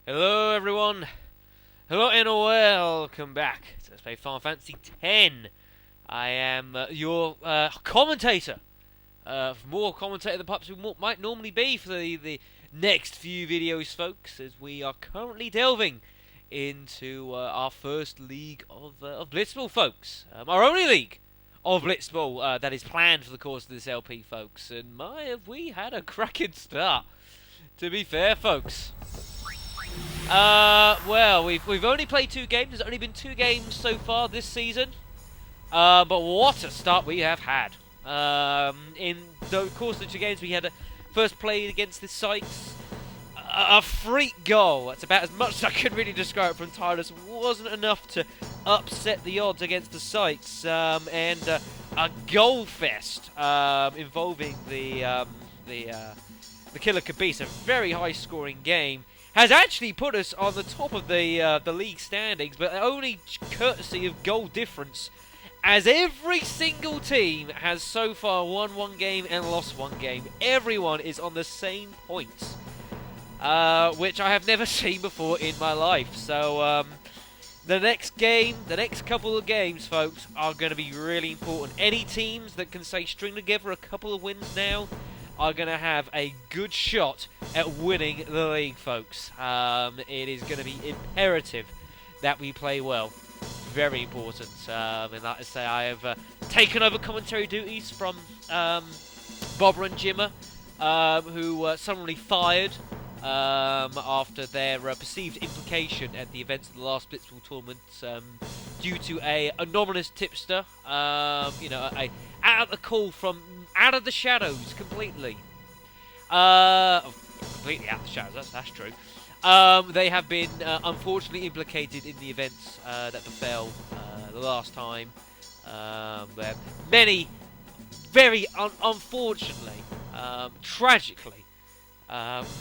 Hello everyone, hello and welcome back to Let's Play Final Fantasy X. I am your commentator, more commentator than perhaps we might normally be for the next few videos, folks, as we are currently delving into our first league of Blitzball, folks. Our only league of Blitzball that is planned for the course of this LP, folks, and my have we had a cracking start, to be fair, folks. Well, we've only played 2 games. There's only been 2 games so far this season. But what a start we have had. In the course of the 2 games, we had first played against the Sykes. A freak goal. That's about as much as I can really describe from Tyrus. Wasn't enough to upset the odds against the Sykes. And a goal fest involving the Killer Kabis. A very high-scoring game. Has actually put us on the top of the league standings, but only courtesy of goal difference, as every single team has so far won 1 game and lost 1 game. Everyone is on the same points, which I have never seen before in my life. So the next game, the next couple of games, folks, are going to be really important. Any teams that can, say, string together a couple of wins now are going to have a good shot at winning the league, folks. It is going to be imperative that we play well. Very important. And like I say, I have taken over commentary duties from Bobber and Jimmer, who suddenly fired after their perceived implication at the events of the last Blitzball tournament due to a anomalous tipster. You know, out of the call from out of the shadows completely. Completely out of the shadows, that's true. They have been unfortunately implicated in the events that befell the last time. Where many, very unfortunately, tragically,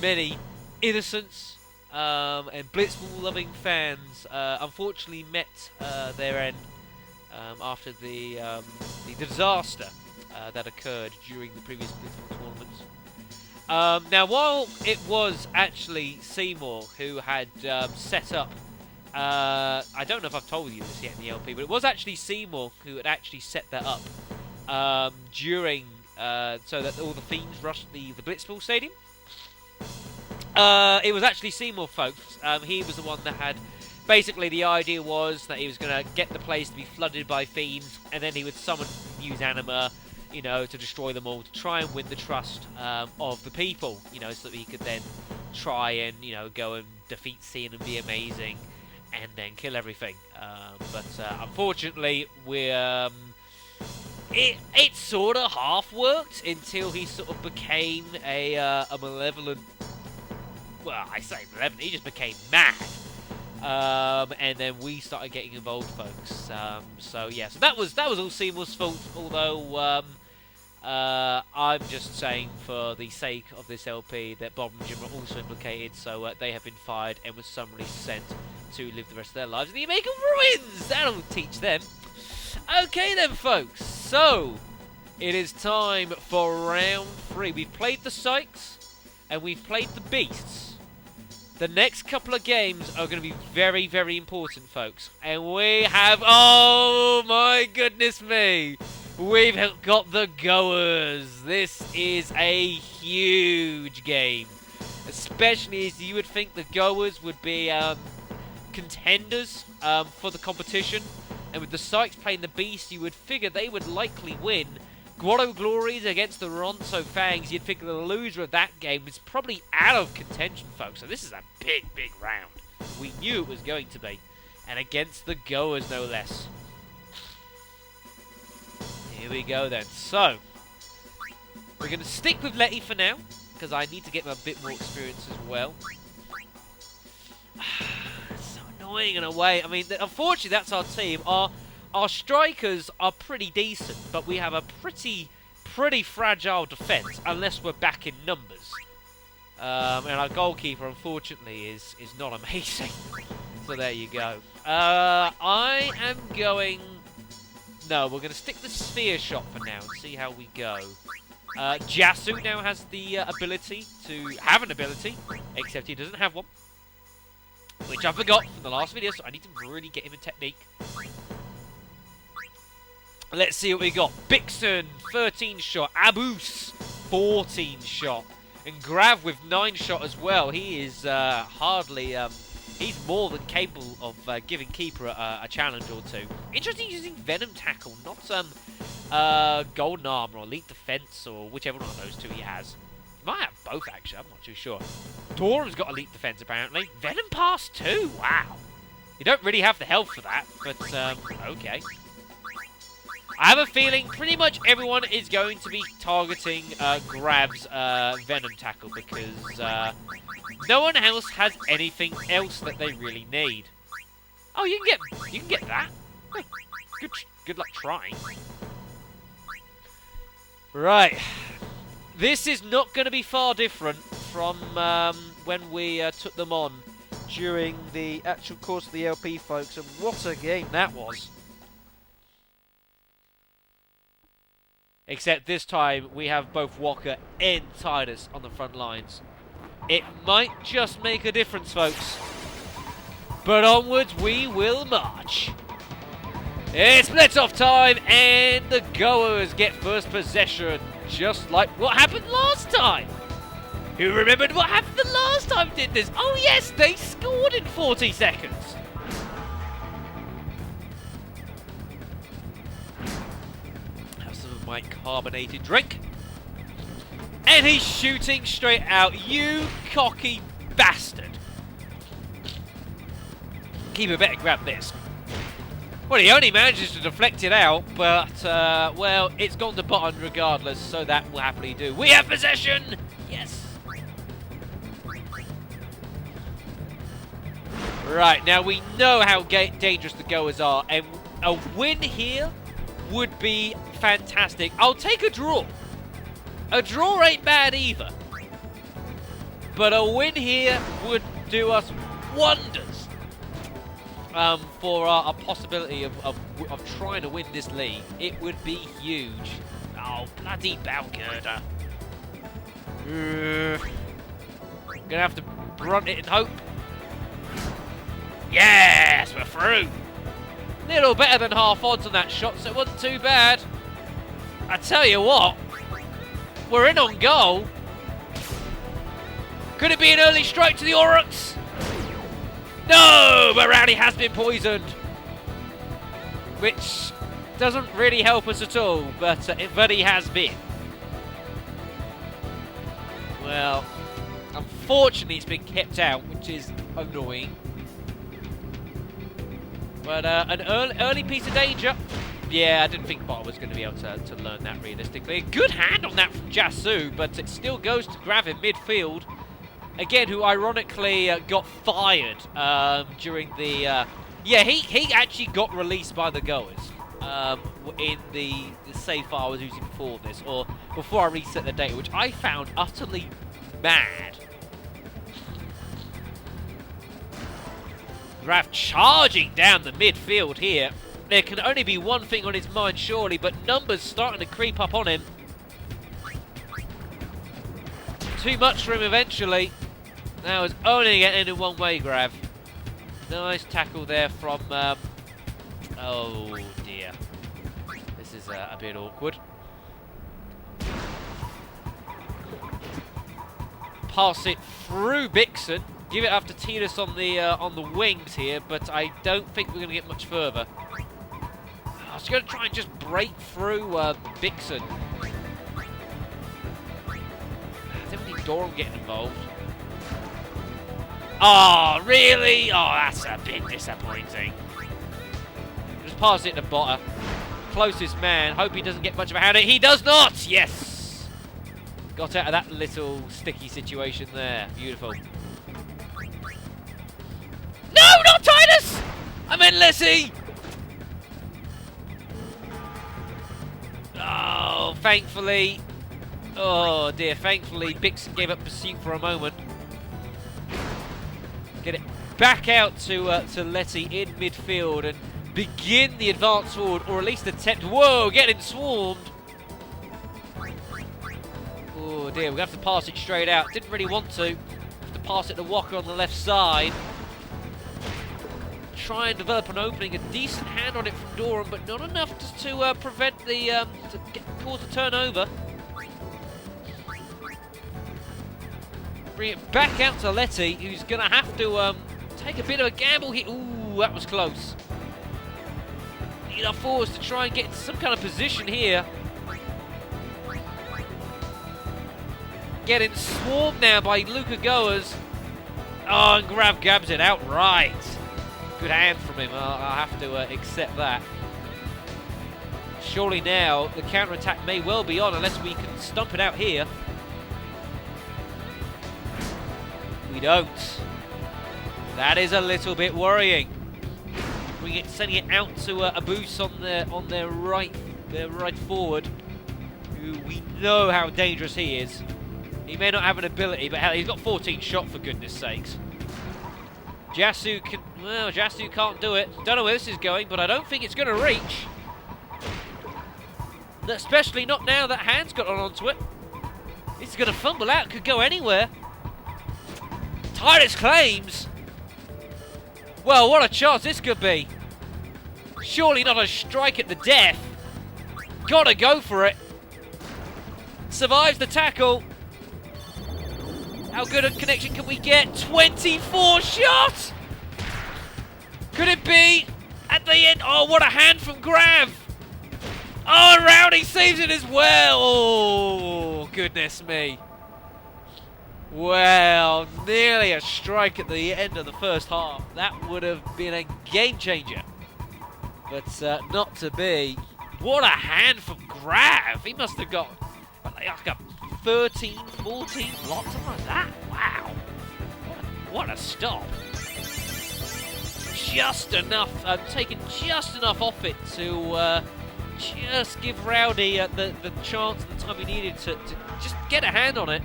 many innocents and Blitzball-loving fans unfortunately met their end after the disaster that occurred during the previous Blitzball tournaments. Now, while it was actually Seymour who had set up, I don't know if I've told you this yet in the LP, but it was actually Seymour who had actually set that up during, so that all the fiends rushed the Blitzball stadium. It was actually Seymour, folks. He was the one that had, basically the idea was that he was going to get the place to be flooded by fiends, and then he would summon Muse Anima, you know, to destroy them all, to try and win the trust of the people, you know, so that he could then try and, you know, go and defeat Sin and be amazing, and then kill everything. But unfortunately, it sort of half worked until he sort of became a malevolent. Well, I say malevolent. He just became mad. And then we started getting involved, folks. So yeah, so that was all Seymour's fault. Although I'm just saying, for the sake of this LP, that Bob and Jim are also implicated. So they have been fired and were summarily sent to live the rest of their lives in the Omega Ruins. That'll teach them. Okay then, folks. So it is time for round 3. We've played the Sykes and we've played the Beasts. The next couple of games are going to be very, very important, folks. And we have, oh my goodness me, we've got the Goers. This is a huge game. Especially as you would think the Goers would be contenders for the competition. And with the Sykes playing the Beast, you would figure they would likely win. Grotto Glories against the Ronso Fangs, you'd figure the loser of that game is probably out of contention, folks. So this is a big, big round. We knew it was going to be. And against the Goers, no less. Here we go then. So, we're going to stick with Letty for now, because I need to get a bit more experience as well. It's so annoying in a way. I mean, unfortunately, that's our team. Our strikers are pretty decent, but we have a pretty fragile defence, unless we're back in numbers. And our goalkeeper, unfortunately, is not amazing. So there you go. I am going... No, we're going to stick the sphere shot for now and see how we go. Jasu now has the ability to have an ability, except he doesn't have one. which I forgot from the last video, so I need to really get him a technique. Let's see what we got. Bixen, 13 shot. Abus, 14 shot. And Grav with 9 shot as well. He is hardly... he's more than capable of giving Keeper a challenge or two. Interesting using Venom Tackle, not Golden Armor or Elite Defense or whichever one of those two he has. He might have both, actually. I'm not too sure. Torum's got Elite Defense, apparently. Venom Pass too. Wow. You don't really have the health for that, but okay. I have a feeling pretty much everyone is going to be targeting Grav's Venom Tackle because no one else has anything else that they really need. Oh, you can get that. Good luck trying. Right. This is not going to be far different from when we took them on during the actual course of the LP, folks. And what a game that was. Except this time, we have both Walker and Titus on the front lines. It might just make a difference, folks. But onwards we will march. It's blitz-off time, and the goers get first possession, just like what happened last time. Who remembered what happened the last time did this? Oh yes, they scored in 40 seconds. My carbonated drink. And he's shooting straight out. You cocky bastard. Keeper better grab this. Well, he only manages to deflect it out, but, well, it's gone to bottom regardless, so that will happily do. We have possession! Yes. Right, now we know how dangerous the goers are, and a win here would be fantastic. I'll take a draw. A draw ain't bad either. But a win here would do us wonders for a possibility of trying to win this league. It would be huge. Oh, bloody Balgirder. Gonna have to brunt it and hope. Yes, we're through. Little better than half odds on that shot, so it wasn't too bad. I tell you what, we're in on goal. Could it be an early strike to the Aurochs? No, but Rowdy has been poisoned, which doesn't really help us at all, but he has been. Well, unfortunately it's been kept out, which is annoying. But an early piece of danger. Yeah, I didn't think Bot was going to be able to learn that realistically. Good hand on that from Jasu, but it still goes to Grav in midfield. Again, who ironically got fired during the... yeah, he actually got released by the goers in the save file I was using before this, or before I reset the data, which I found utterly mad. Grav charging down the midfield here. There can only be one thing on his mind, surely, but numbers starting to creep up on him. Too much for him eventually. Now it's only getting in one way, Grav. Nice tackle there from... oh dear. This is a bit awkward. Pass it through Bixen. Give it up to Titus on the wings here, but I don't think we're going to get much further. I was going to try and just break through Bixen. I don't need Doran getting involved. Oh, really? Oh, that's a bit disappointing. Just pass it to Botter. Closest man. Hope he doesn't get much of a hand. He does not! Yes! Got out of that little sticky situation there. Beautiful. No, not Titus! I meant Lessie! Oh, thankfully... Oh, dear. Thankfully, Bixen gave up pursuit for a moment. Get it back out to Letty in midfield and begin the advance forward, or at least attempt... Whoa, getting swarmed! Oh, dear. We're going to have to pass it straight out. Didn't really want to. Have to pass it to Walker on the left side. try and develop an opening. A decent hand on it from Doran, but not enough just to prevent the cause a turnover. Bring it back out to Letty, who's going to have to take a bit of a gamble here. Ooh, that was close. Need our forwards to try and get into some kind of position here. Getting swarmed now by Luca Goers. Oh, and grabs it outright. Good hand from him. I'll have to accept that. Surely now the counter-attack may well be on unless we can stump it out here. We don't. That is a little bit worrying. We get sending it out to Abus on their right forward, who we know how dangerous he is. He may not have an ability, but hell, he's got 14 shot for goodness sakes. Jasu can't do it. Don't know where this is going, but I don't think it's going to reach. Especially not now that hand's got onto it. It's going to fumble out. Could go anywhere. Titus claims. Well, what a chance this could be. Surely not a strike at the death. Gotta go for it. Survives the tackle. How good a connection can we get? 24 shots! Could it be at the end? Oh, what a hand from Grav! Oh, and Rowdy saves it as well! Oh, goodness me. Well, nearly a strike at the end of the first half. That would have been a game changer. But not to be. What a hand from Grav! He must have got like a 13, 14 blocks, something like that. Wow. What a stop. Just enough, taking just enough off it to just give Rowdy the chance and the time he needed to just get a hand on it.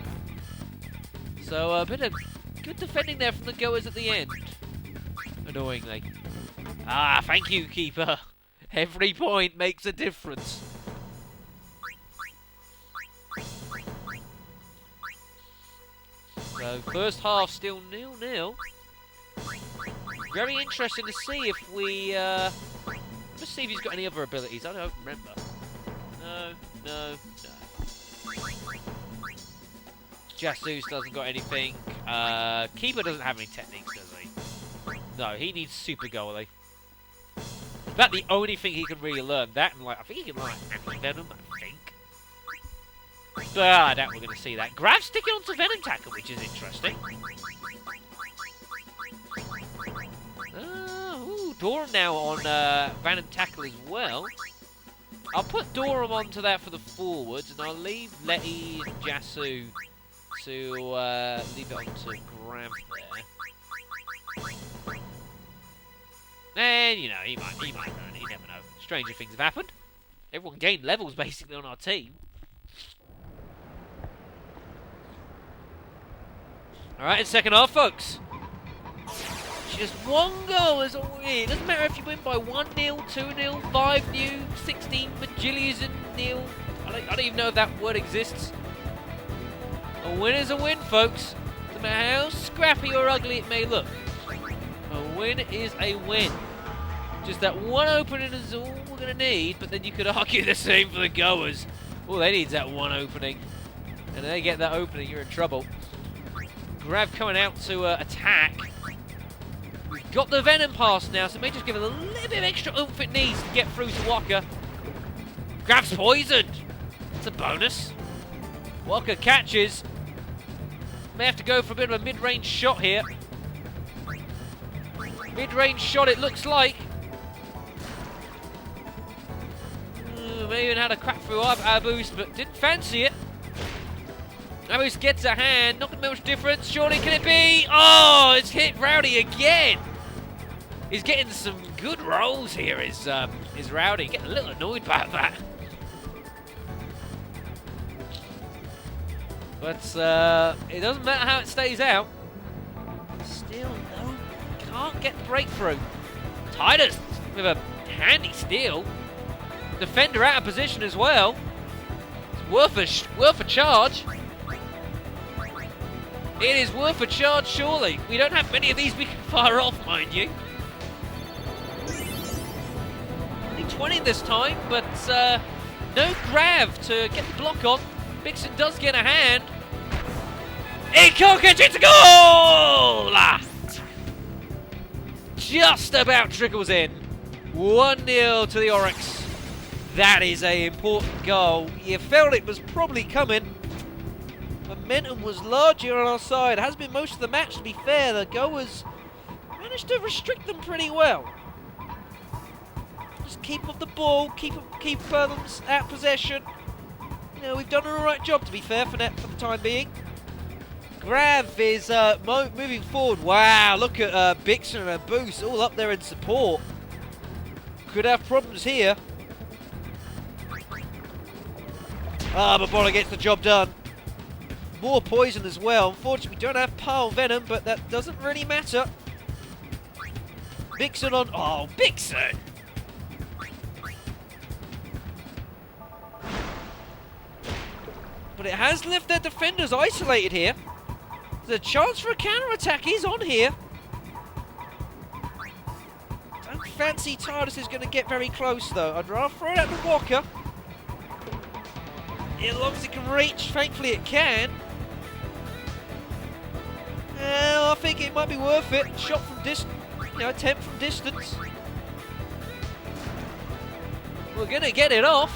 So a bit of good defending there from the goers at the end. Annoyingly. Ah, thank you, keeper. Every point makes a difference. So first half still 0-0. Very interesting to see if we. Let's see if he's got any other abilities. I don't remember. No. Jasus doesn't got anything. Keeper doesn't have any techniques, does he? No, he needs super goalie. Is that the only thing he can really learn? That and like I think he can learn anti-venom, I think. But I doubt we're going to see that. Grav sticking onto Venom Tackle, which is interesting. Doran now on Venom Tackle as well. I'll put Doran onto that for the forwards, and I'll leave Letty and Jasu to leave it onto Grav there. And, you know, he might learn it, you never know. Stranger things have happened. Everyone gained levels, basically, on our team. Alright, in second half, folks. Just one goal is all we need. It doesn't matter if you win by 1-0, 2-0, 5-0, 16 bajillion nil. I don't even know if that word exists. A win is a win, folks. No matter how scrappy or ugly it may look. A win is a win. Just that one opening is all we're going to need, but then you could argue the same for the goers. All they need is that one opening. And if they get that opening, you're in trouble. Grav coming out to attack. We've got the Venom pass now, so it may just give it a little bit of extra oomph it needs to get through to Walker. Grav's poisoned. It's a bonus. Walker catches. May have to go for a bit of a mid-range shot here. Mid-range shot it looks like. May even had a crack through Abus, but didn't fancy it. Abus gets a hand, not going to make much difference. Surely can it be? Oh, it's hit Rowdy again. He's getting some good rolls here, is Rowdy. Getting a little annoyed about that. But it doesn't matter how it stays out. Still, no, can't get the breakthrough. Titus with a handy steal. Defender out of position as well. It's worth a charge. It is worth a charge, surely. We don't have many of these we can fire off, mind you. 20 this time, but no Grav to get the block on. Vixen does get a hand. He can't get it to goal! Just about trickles in. 1-0 to the Oryx. That is an important goal. You felt it was probably coming. Momentum was larger on our side. It has been most of the match, to be fair. The goers managed to restrict them pretty well. Just keep up the ball, keep them at possession. You know, we've done an alright job, to be fair, for the time being. Grav is moving forward. Wow, look at Vixen and Boost all up there in support. Could have problems here. Mabola gets the job done. More poison as well. Unfortunately, we don't have Pile Venom, but that doesn't really matter. Vixen on... Oh, Vixen! But it has left their defenders isolated here. There's a chance for a counter-attack. He's on here. Don't fancy TARDIS is going to get very close, though. I'd rather throw it at the Walker. As long as it can reach, thankfully it can. Well, I think it might be worth it. Shot from distance, you know, attempt from distance. We're gonna get it off.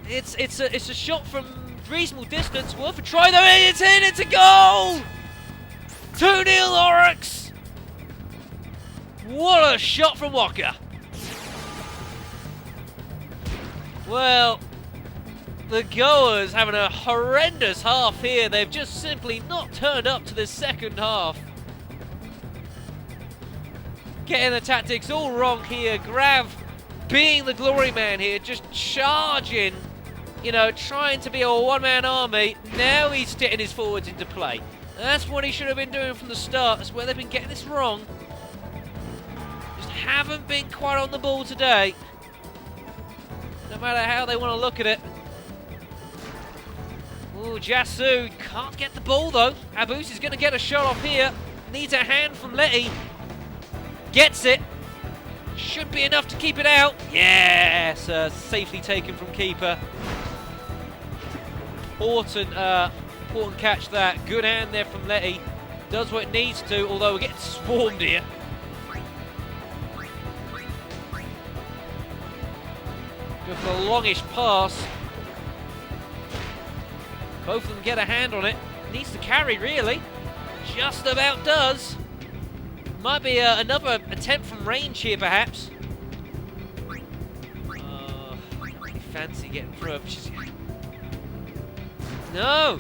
It's a shot from reasonable distance, worth a try though. It's in. It's a goal. 2-0 Oryx. What a shot from Walker. Well, the goers having a horrendous half here. They've just simply not turned up to this second half. Getting the tactics all wrong here. Grav being the glory man here, just charging, you know, trying to be a one-man army. Now he's getting his forwards into play. That's what he should have been doing from the start. That's where they've been getting this wrong. Just haven't been quite on the ball today. No matter how they want to look at it. Ooh, Jasu can't get the ball though. Abus is going to get a shot off here. Needs a hand from Letty. Gets it. Should be enough to keep it out. Yes, safely taken from keeper. Important catch that. Good hand there from Letty. Does what it needs to, although we're getting swarmed here. Go for a longish pass. Both of them get a hand on it. Needs to carry, really. Just about does. Might be another attempt from range here, perhaps. Fancy getting through it. No!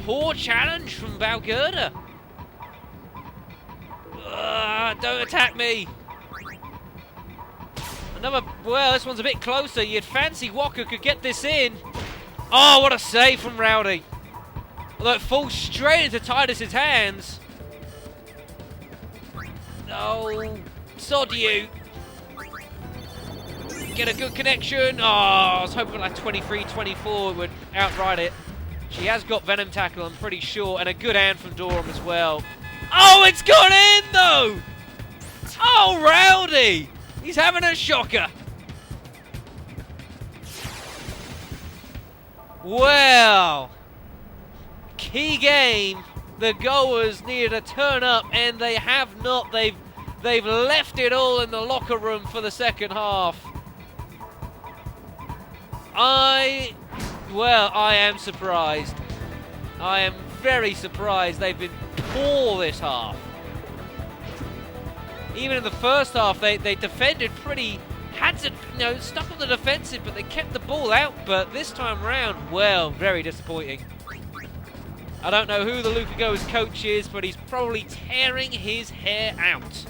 Poor challenge from Balgurda. Don't attack me. Another, well, this one's a bit closer. You'd fancy Walker could get this in. Oh, what a save from Rowdy. Although it falls straight into Titus's hands. Oh, sod you. Get a good connection. Oh, I was hoping like 23-24 would outright it. She has got Venom Tackle, I'm pretty sure, and a good hand from Durham as well. Oh, it's gone in, though! Oh, Rowdy! He's having a shocker. Well, key game. The goers needed to turn up, and they have not. They've left it all in the locker room for the second half. I am surprised. I am very surprised. They've been poor this half. Even in the first half, they defended pretty, had to, stuck on the defensive, but they kept the ball out. But this time round, well, very disappointing. I don't know who the Luca Goers coach is, but he's probably tearing his hair out.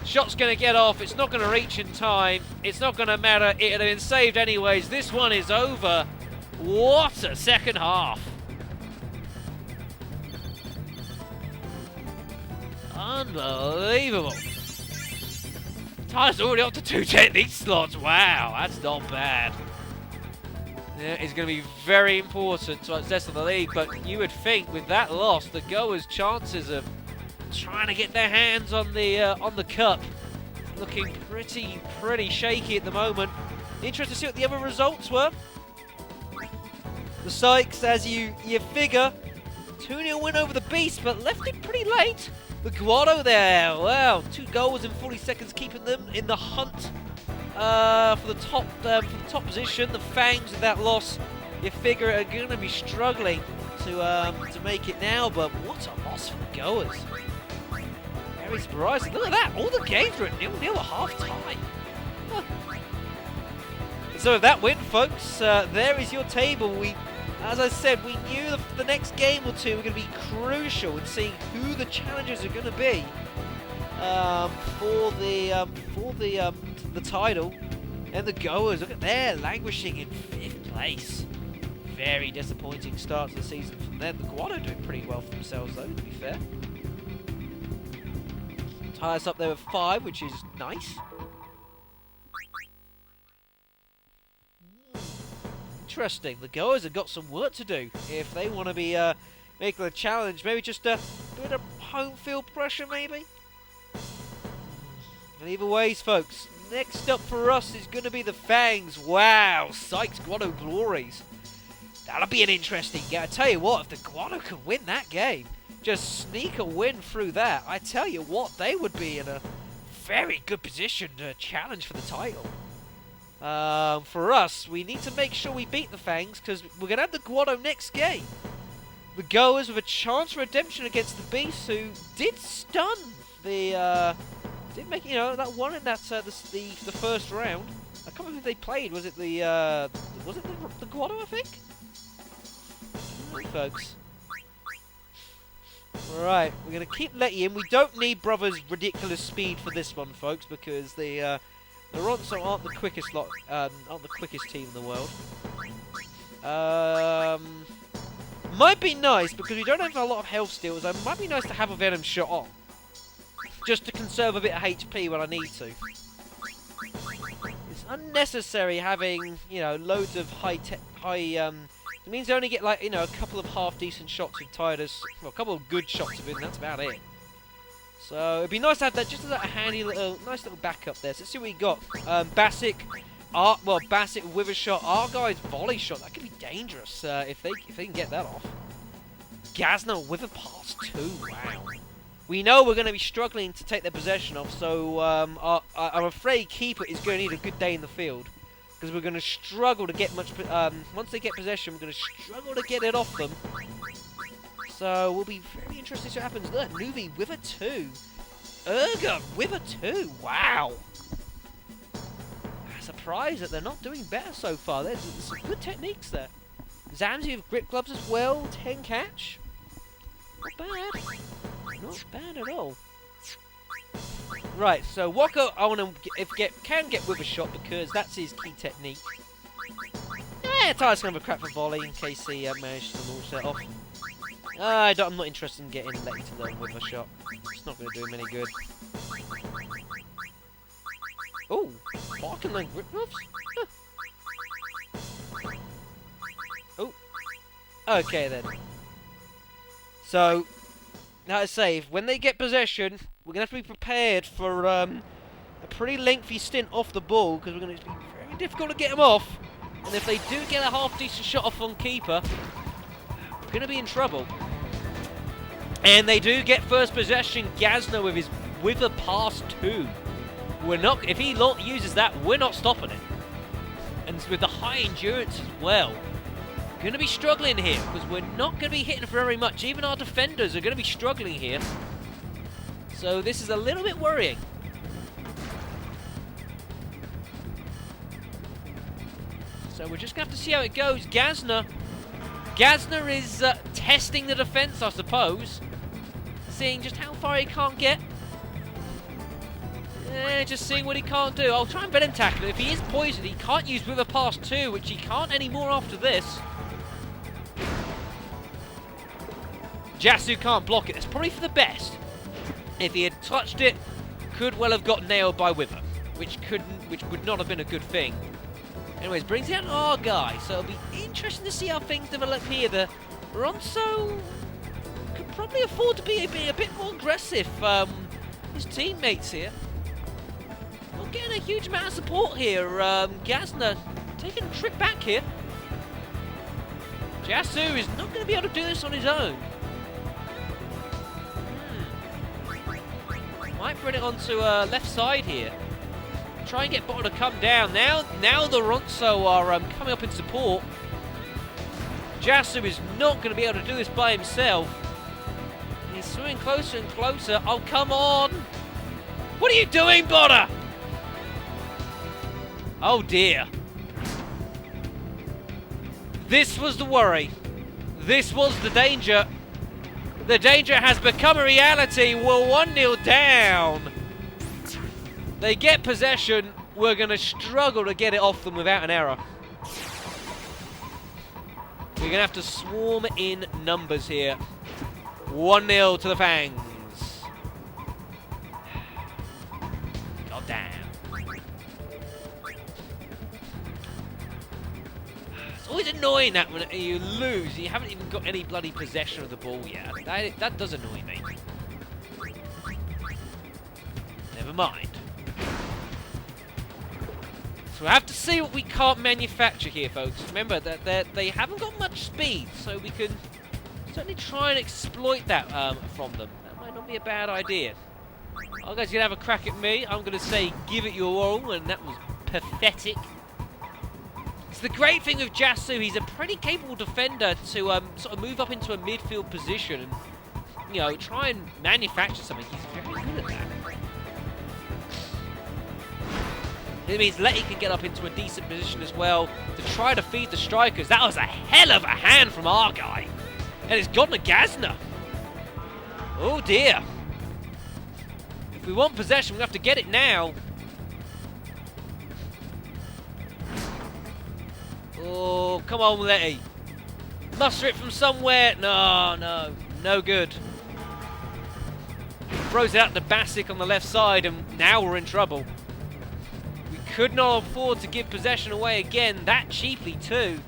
Shot's going to get off. It's not going to reach in time. It's not going to matter. It had been saved anyways. This one is over. What a second half. Unbelievable. Tyler's already up to 2 technique slots. Wow, that's not bad. Yeah, it's going to be very important to success of the league, but you would think with that loss, the Goers' chances of trying to get their hands on the cup. Looking pretty shaky at the moment. Interested to see what the other results were. The Sykes, as you figure, 2-0 win over the Beast, but left it pretty late. The Guado there, wow, 2 goals in 40 seconds, keeping them in the hunt for the top position. The Fangs with that loss, you figure, are going to be struggling to make it now. But what a loss for the Goers! Very surprising. Look at that, all the games were at 0-0 at half time. Huh. So with that win, folks, there is your table. As I said, we knew the next game or two were going to be crucial in seeing who the challengers are going to be for the title. And the Goers, look at there, languishing in 5th place. Very disappointing start to the season from them. The Guado doing pretty well for themselves, though, to be fair. Tie us up there with 5, which is nice. Interesting. The Goers have got some work to do if they want to be making a challenge. Maybe just a bit of home field pressure, maybe. And either ways, folks, next up for us is going to be the Fangs. Wow, Sykes Guado Glories. That'll be an interesting game. I tell you what, if the Guado can win that game, just sneak a win through that, I tell you what, they would be in a very good position to challenge for the title. For us, we need to make sure we beat the Fangs, because we're going to have the Guado next game. The Goers with a chance for redemption against the Beasts, who did stun the, did make, that one in that, the first round. I can't remember who they played. Was it the Guado, I think? Right, folks. Right, we're going to keep letting in. We don't need Brothers' ridiculous speed for this one, folks, because the Ronso aren't the quickest aren't the quickest team in the world. Might be nice, because we don't have a lot of health steals. It might be nice to have a Venom shot on, just to conserve a bit of HP when I need to. It's unnecessary having, loads of it means they only get, like, a couple of half-decent shots with Tidus. Well, a couple of good shots of it, and that's about it. So it'd be nice to have that, just as a handy nice little backup there. So let's see what we got. Basic, Basic with a shot. Our guy's volley shot. That could be dangerous if they can get that off. Gazna with a pass too. Wow. We know we're going to be struggling to take their possession off. So I'm afraid Keeper is going to need a good day in the field, because we're going to struggle to get much. Once they get possession, we're going to struggle to get it off them. So we'll be very interested to see what happens. Look, Nuvi with a 2. Urga with a 2. Wow. I'm surprised that they're not doing better so far. There's some good techniques there. Zamzi with grip gloves as well. 10 catch. Not bad. Not bad at all. Right, so Wako, I want to can get with a shot, because that's his key technique. Yeah, Tyler's going to have a crap for volley in case he manages to launch that off. I'm not interested in getting Letty to learn with a shot. It's not going to do him any good. Oh, I can learn grip gloves? Huh. Oh, okay then. So, now I say, when they get possession, we're going to have to be prepared for a pretty lengthy stint off the ball, because we're going to be very difficult to get them off. And if they do get a half-decent shot off on Keeper, we're going to be in trouble. And they do get first possession. Gazna with his Wither Pass 2. We're not, if he uses that, we're not stopping it. And with the high endurance as well. We're going to be struggling here, because we're not going to be hitting very much. Even our defenders are going to be struggling here. So this is a little bit worrying. So we're just going to have to see how it goes. Gazna is testing the defense, I suppose. Seeing just how far he can't get. Just seeing what he can't do. I'll try and Venom tackle him. If he is poisoned, he can't use Wither Pass 2, which he can't anymore after this. Jasu can't block it. That's probably for the best. If he had touched it, could well have got nailed by Wither, which would not have been a good thing. Anyways, brings out our guy, so it'll be interesting to see how things develop here. The Ronso could probably afford to be a bit more aggressive. His teammates here. Not getting a huge amount of support here. Gazna taking a trip back here. Jasu is not going to be able to do this on his own. Might bring it onto left side here. Try and get Bottle to come down. Now the Ronso are coming up in support. Jasu is not going to be able to do this by himself. He's swimming closer and closer. Oh, come on! What are you doing, Botter? Oh, dear. This was the worry. This was the danger. The danger has become a reality. We're 1-0 down. They get possession. We're going to struggle to get it off them without an error. We're going to have to swarm in numbers here. 1-0 to the Fangs. God damn. It's always annoying that when you lose, you haven't even got any bloody possession of the ball yet. That does annoy me. Never mind. So we have to see what we can't manufacture here, folks. Remember that they haven't got much speed, so we can certainly try and exploit that from them. That might not be a bad idea. You guys gonna have a crack at me. I'm gonna say give it your all, and that was pathetic. So the great thing with Jasu, he's a pretty capable defender to sort of move up into a midfield position and try and manufacture something. He's very good at that. It means Letty can get up into a decent position as well to try to feed the strikers. That was a hell of a hand from our guy. And it's gone to Gazna. Oh dear. If we want possession, we have to get it now. Oh, come on, Letty. Muster it from somewhere. No good. Throws it out to Basic on the left side, and now we're in trouble. Could not afford to give possession away again, that cheaply too.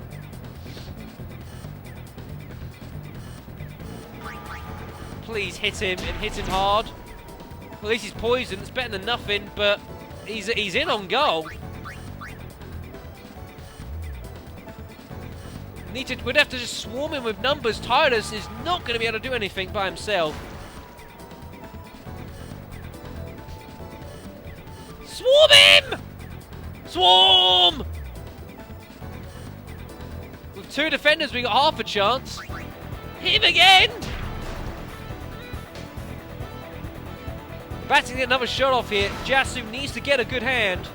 Please hit him, and hit him hard. Well, at least he's poisoned, it's better than nothing, but he's in on goal. We'd have to just swarm him with numbers. Titus is not going to be able to do anything by himself. Swarm him! Swarm! With two defenders, we got half a chance. Hit him again! Batting another shot off here. Jasu needs to get a good hand.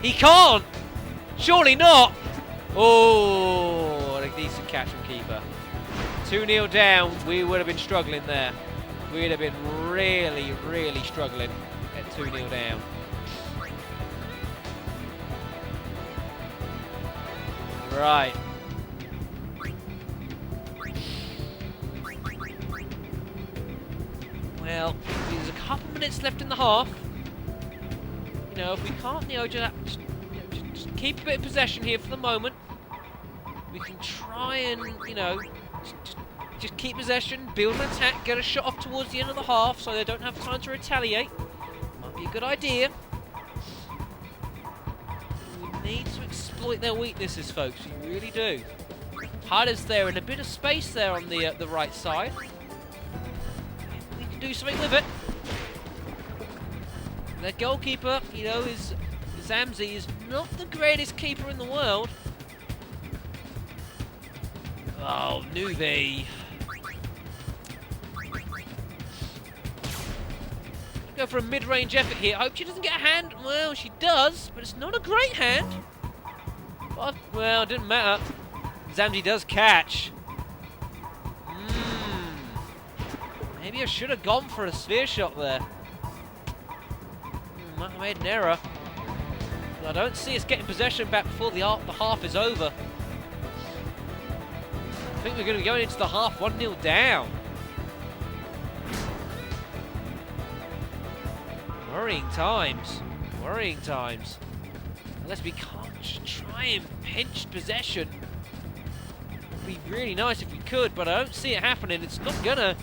He can't! Surely not! Oh, a decent catch from keeper. 2-0 down. We would have been struggling there. We'd have been really, really struggling at 2-0 down. Right. Well, there's a couple minutes left in the half. If we can't, just keep a bit of possession here for the moment. We can try and, just keep possession, build an attack, get a shot off towards the end of the half so they don't have time to retaliate. Might be a good idea. We need to exploit their weaknesses, folks. You really do. Hyder's there and a bit of space there on the right side. We can do something with it. Their goalkeeper, is Zamzi, is not the greatest keeper in the world. Oh, Nuvi. Go for a mid-range effort here. I hope she doesn't get a hand. Well, she does, but it's not a great hand. But, well, it didn't matter. Zamdi does catch. Maybe I should have gone for a sphere shot there. Might have made an error. But I don't see us getting possession back before the half is over. I think we're going to be going into the half 1-0 down. Worrying times. Worrying times. Unless we can't just try and pinch possession. be really nice if we could, but I don't see it happening. It's not gonna.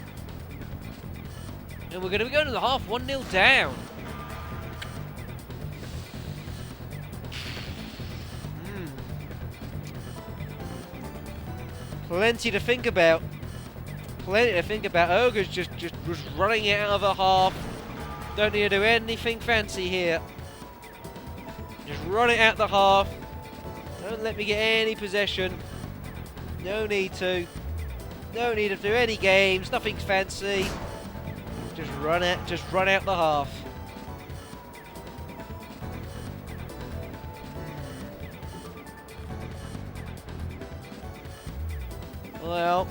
And we're gonna be going to the half 1-0 down. Plenty to think about. Plenty to think about. Ogre's just running it out of a half. Don't need to do anything fancy here. Just run it out the half. Don't let me get any possession. No need to. No need to do any games. Nothing fancy. Just run it. Just run out the half. Well,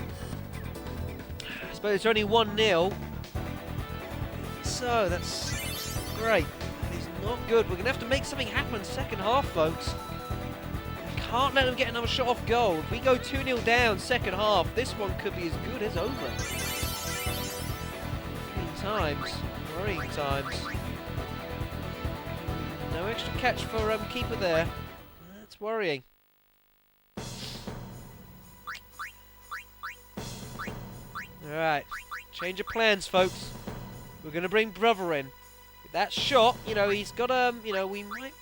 I suppose it's only 1-0. So that's great. It's not good. We're going to have to make something happen second half, folks. We can't let them get another shot off goal. If we go 2-0 down second half, this one could be as good as over. Worrying times. No extra catch for keeper there. That's worrying. Alright, change of plans, folks. We're going to bring Brother in. With that shot, you know, he's got, we might...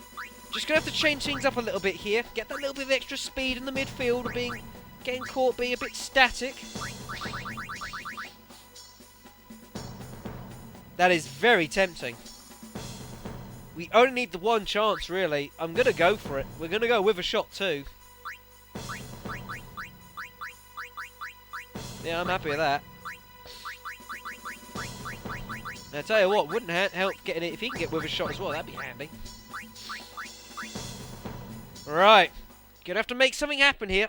Just going to have to change things up a little bit here. Get that little bit of extra speed in the midfield, getting caught, being a bit static. That is very tempting. We only need the one chance, really. I'm going to go for it. We're going to go with a shot, too. Yeah, I'm happy with that. And I tell you what, wouldn't help getting it if he can get with a shot as well. That'd be handy. Right, gonna have to make something happen here.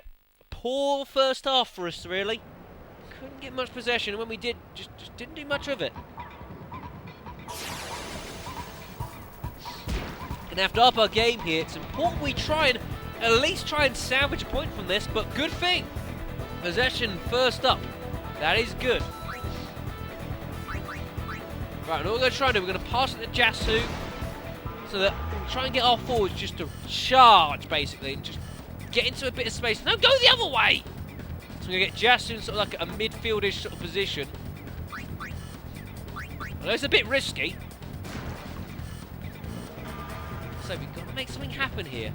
Poor first half for us, really. Couldn't get much possession, and when we did, just didn't do much of it. Gonna have to up our game here. It's important we try and at least try and salvage a point from this. But good thing, possession first up. That is good. Right, and all we're going to try and do, we're going to pass it to Jasu, so that we'll try and get our forwards just to charge, basically, and just get into a bit of space. No, go the other way! So we're going to get Jasu in sort of like a midfieldish sort of position. I know it's a bit risky. So we've got to make something happen here.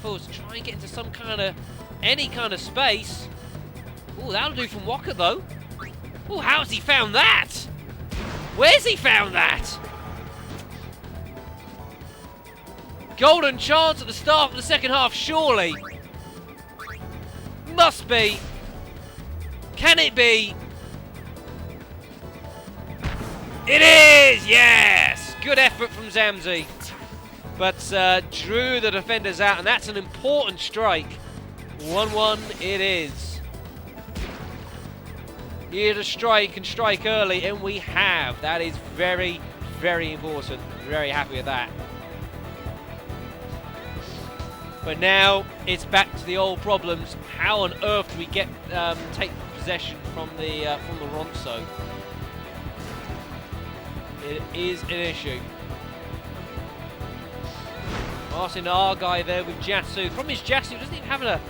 Forwards, try and get into some kind of, any kind of space. Oh, that'll do from Walker, though. Oh, how's he found that? Where's he found that? Golden chance at the start of the second half, surely. Must be. Can it be? It is! Yes! Good effort from Zamzi. But drew the defenders out, and that's an important strike. 1-1 it is. Here to strike and strike early, and we have. That is very, very important. Very happy with that. But now it's back to the old problems. How on earth do we get take possession from the Ronso? It is an issue. Passing our guy there with Jasu. The problem is Jasu doesn't even have a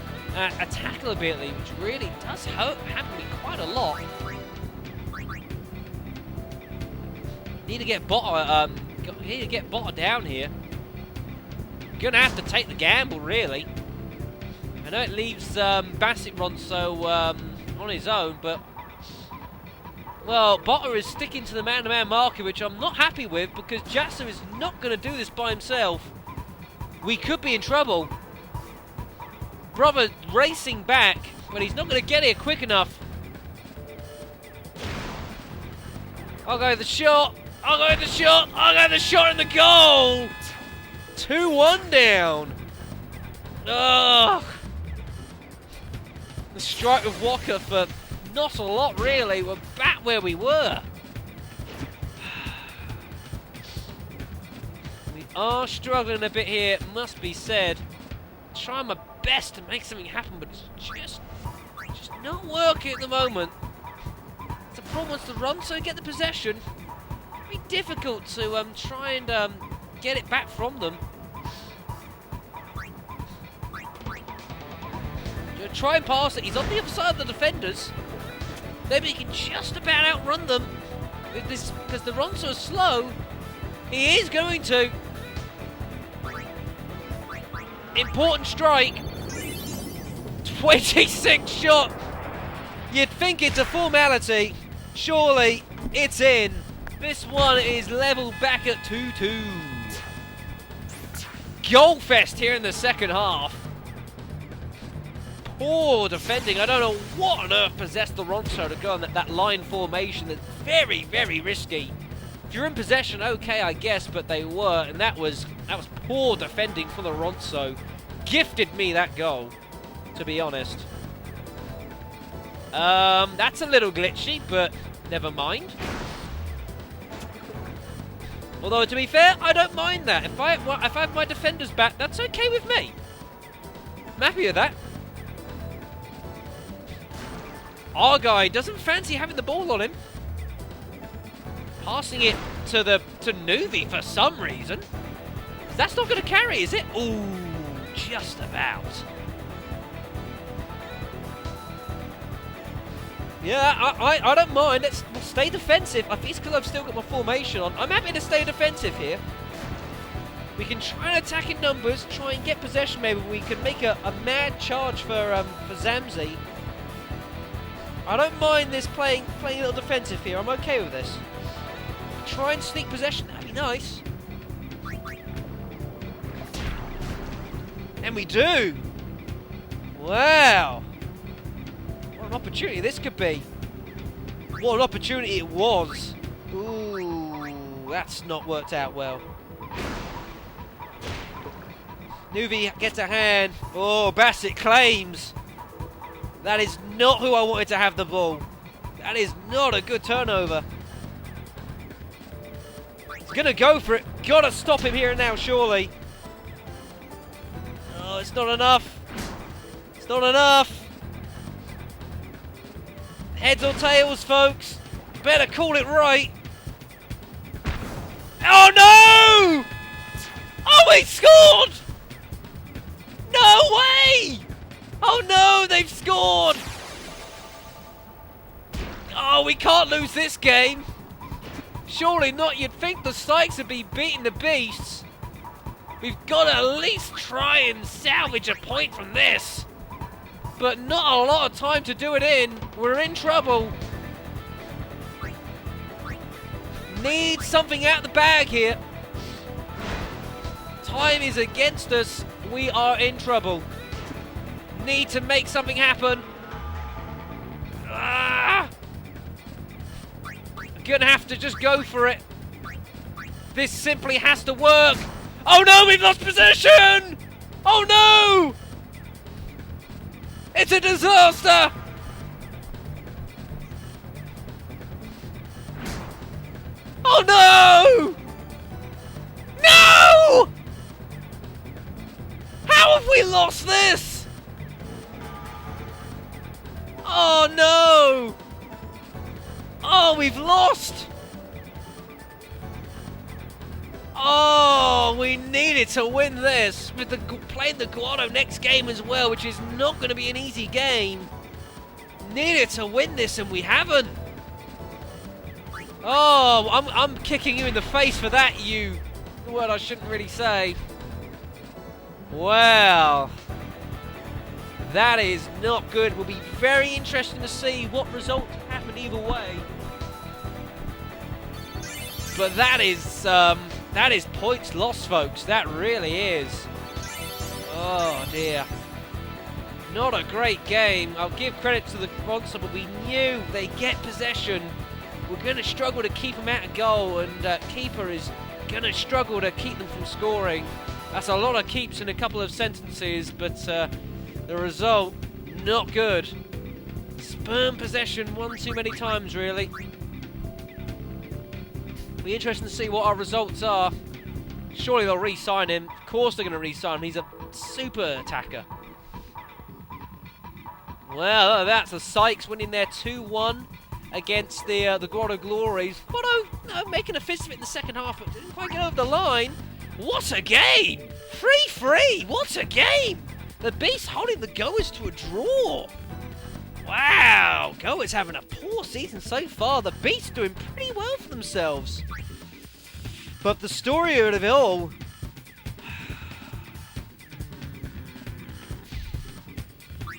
tackle ability, which really does happen me quite a lot. Need to get Botter down here. Gonna have to take the gamble, really. I know it leaves Bassett Ronso on his own, but well, Botter is sticking to the man-to-man marker, which I'm not happy with because Jasu is not going to do this by himself. We could be in trouble. Brother racing back, but he's not going to get here quick enough. I'll go with the shot. I'll go with the shot. I'll go with the shot in the goal. 2-1 down. Ugh. The strike with Walker for not a lot, really. We're back where we were. We are struggling a bit here, it must be said. Trying my best to make something happen, but it's just not working at the moment. The problem was to run, so get the possession. Very difficult to try and get it back from them. Gonna try and pass it. He's on the other side of the defenders. Maybe he can just about outrun them with this, because the Ronso is slow. He is going to. Important strike. 26 shot. You'd think it's a formality. Surely it's in. This one is level back at 2-2. Goal fest here in the second half. Poor defending. I don't know what on earth possessed the Ronso to go on that line formation that's very, very risky. If you're in possession, okay, I guess, but they were, and that was poor defending for the Ronso. Gifted me that goal, to be honest. That's a little glitchy, but never mind. Although, to be fair, I don't mind that. If I have my defenders back, that's okay with me. I'm happy with that. Our guy doesn't fancy having the ball on him. Passing it to Nuvi for some reason. That's not going to carry, is it? Ooh, just about. Yeah, I don't mind. We'll stay defensive. I think it's because I've still got my formation on. I'm happy to stay defensive here. We can try and attack in numbers, try and get possession maybe. We can make a mad charge for Zamzi. I don't mind this playing a little defensive here. I'm okay with this. Try and sneak possession. That'd be nice. And we do. Wow. What an opportunity this could be. What an opportunity it was. Ooh, that's not worked out well. Nuvi gets a hand. Oh, Bassett claims. That is not who I wanted to have the ball. That is not a good turnover. He's going to go for it. Got to stop him here and now, surely. Oh, it's not enough. It's not enough. Heads or tails, folks. Better call it right. Oh, no! Oh, he scored! No way! Oh no, they've scored! Oh, we can't lose this game. Surely not. You'd think the Sykes would be beating the Beasts. We've got to at least try and salvage a point from this. But not a lot of time to do it in. We're in trouble. Need something out of the bag here. Time is against us. We are in trouble. Need to make something happen. I'm gonna have to just go for it. This simply has to work. Oh no, we've lost possession! Oh no! It's a disaster! Oh no! No! How have we lost this? Oh no! Oh, we've lost! Oh, we needed to win this with playing the Guado next game as well, which is not going to be an easy game. Needed to win this and we haven't. Oh, I'm kicking you in the face for that, you. The word I shouldn't really say. Well, that is not good. It will be very interesting to see what results happen either way. But that is points lost, folks. That really is. Oh dear. Not a great game. I'll give credit to the sponsor, but we knew they get possession. We're going to struggle to keep them out of goal, and keeper is going to struggle to keep them from scoring. That's a lot of keeps in a couple of sentences, but the result, not good. Spurn possession one too many times, really. Be interesting to see what our results are. Surely they'll re-sign him. Of course they're going to re-sign him. He's a super attacker. Well, that's the Sykes winning their 2-1 against the Grotto Glories. Bono making a fist of it in the second half, but didn't quite get over the line. What a game! 3-3! What a game! The Beast holding the Goers to a draw. Wow, Goers having a poor season so far. The Beast doing pretty well for themselves. But the story of it all...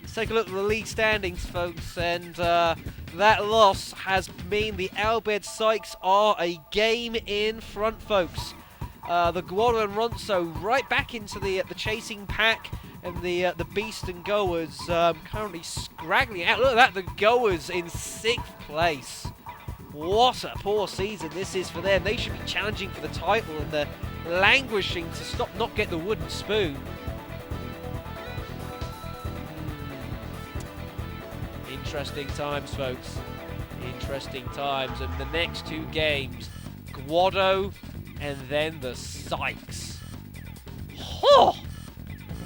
Let's take a look at the league standings, folks, and that loss has meant the Albed Sykes are a game in front, folks. The Guado and Ronso right back into the chasing pack, and the Beast and Goers currently scraggling out. Look at that, the Goers in 6th place. What a poor season this is for them. They should be challenging for the title, and they're languishing to not get the wooden spoon. Interesting times, folks. Interesting times. And the next 2 games, Guado and then the Sykes. Oh!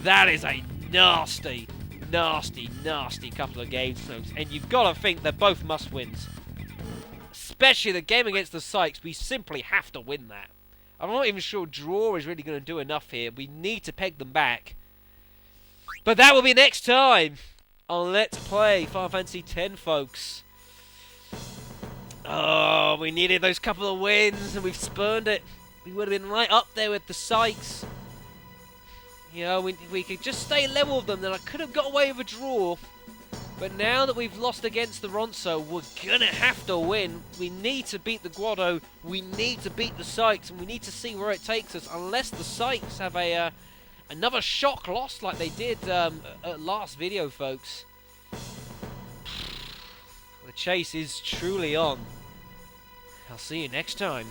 That is a nasty, nasty, nasty couple of games, folks. And you've got to think they're both must-wins. Especially the game against the Sykes. We simply have to win that. I'm not even sure draw is really going to do enough here. We need to peg them back. But that will be next time on Let's Play Final Fantasy X, folks. Oh, we needed those couple of wins, and we've spurned it. We would have been right up there with the Sykes. You know, we could just stay level with them, then I could have got away with a draw. But now that we've lost against the Ronso, we're going to have to win. We need to beat the Guado, we need to beat the Sykes, and we need to see where it takes us. Unless the Sykes have another shock loss like they did at last video, folks. The chase is truly on. I'll see you next time.